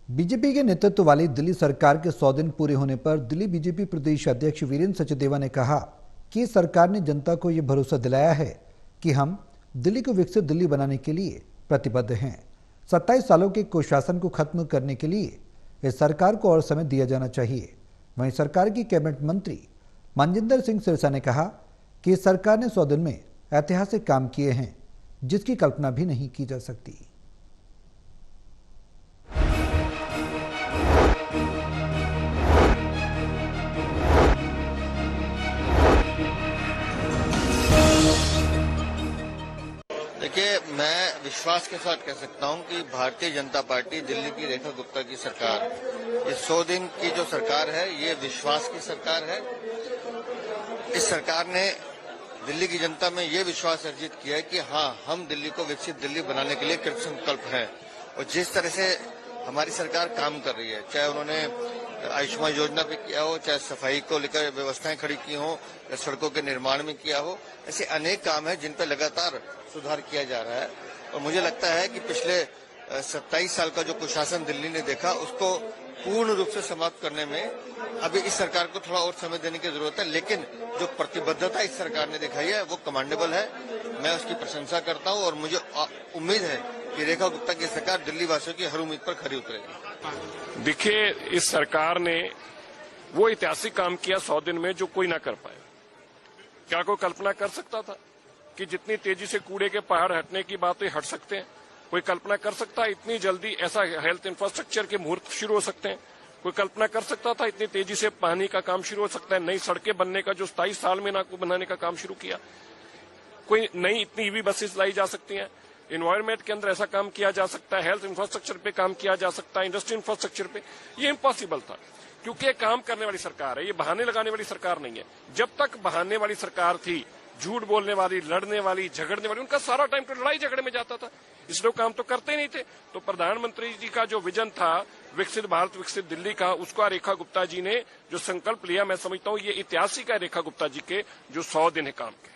BJP के नेतृत्व वाली दिल्ली सरकार के 100 दिन पूरे होने पर दिल्ली बीजेपी प्रदेश अध्यक्ष वीरेंद्र सचदेवा ने कहा कि सरकार ने जनता को यह भरोसा दिलाया है कि हम दिल्ली को विकसित दिल्ली बनाने के लिए प्रतिबद्ध हैं। 27 सालों के कुशासन को खत्म करने के लिए इस सरकार को और समय दिया जाना चाहिए। वहीं सरकार की कैबिनेट मंत्री मनजिंदर सिंह सिरसा ने कहा कि सरकार ने 100 दिन में ऐतिहासिक काम किए हैं, जिसकी कल्पना भी नहीं की जा सकती। देखिए, मैं विश्वास के साथ कह सकता हूं कि भारतीय जनता पार्टी, दिल्ली की रेखा गुप्ता की सरकार, ये 100 दिन की जो सरकार है, ये विश्वास की सरकार है। इस सरकार ने दिल्ली की जनता में ये विश्वास अर्जित किया है कि हाँ, हम दिल्ली को विकसित दिल्ली बनाने के लिए कृत संकल्प हैं। और जिस तरह से हमारी सरकार काम कर रही है, चाहे उन्होंने आयुष्मान योजना पे किया हो, चाहे सफाई को लेकर व्यवस्थाएं खड़ी की हो, या सड़कों के निर्माण में किया हो, ऐसे अनेक काम है जिन पर लगातार सुधार किया जा रहा है। और मुझे लगता है कि पिछले 27 साल का जो कुशासन दिल्ली ने देखा, उसको पूर्ण रूप से समाप्त करने में अभी इस सरकार को थोड़ा और समय देने की जरूरत है। लेकिन जो प्रतिबद्धता इस सरकार ने दिखाई है, वो कमांडेबल है। मैं उसकी प्रशंसा करता हूं और मुझे उम्मीद है कि रेखा गुप्ता की सरकार दिल्ली वासियों की हर उम्मीद पर खरी उतरेगी। देखिए, इस सरकार ने वो ऐतिहासिक काम किया 100 दिन में जो कोई ना कर पाए। क्या कोई कल्पना कर सकता था कि जितनी तेजी से कूड़े के पहाड़ हटने की बातें हट सकते हैं? कोई कल्पना कर सकता है इतनी जल्दी ऐसा हेल्थ इंफ्रास्ट्रक्चर के मुहूर्त शुरू हो सकते हैं? कोई कल्पना कर सकता था इतनी तेजी से पानी का काम शुरू हो सकता है? नई सड़कें बनने का जो 27 साल में ना बनाने का काम शुरू किया। कोई नई इतनी ईवी बसेस लाई जा सकती हैं, एनवायरमेंट के अंदर ऐसा काम किया जा सकता है, हेल्थ इंफ्रास्ट्रक्चर पे काम किया जा सकता है, इंडस्ट्री इंफ्रास्ट्रक्चर पे। ये इम्पॉसिबल था, क्योंकि ये काम करने वाली सरकार है, ये बहाने लगाने वाली सरकार नहीं है। जब तक बहाने वाली सरकार थी, झूठ बोलने वाली, लड़ने वाली, झगड़ने वाली, उनका सारा टाइम तो लड़ाई झगड़े में जाता था, इसलिए काम तो करते नहीं थे। तो प्रधानमंत्री जी का जो विजन था विकसित भारत विकसित दिल्ली का, उसका रेखा गुप्ता जी ने जो संकल्प लिया, मैं समझता हूं ये ऐतिहासिक है रेखा गुप्ता जी के जो 100 दिन है काम के।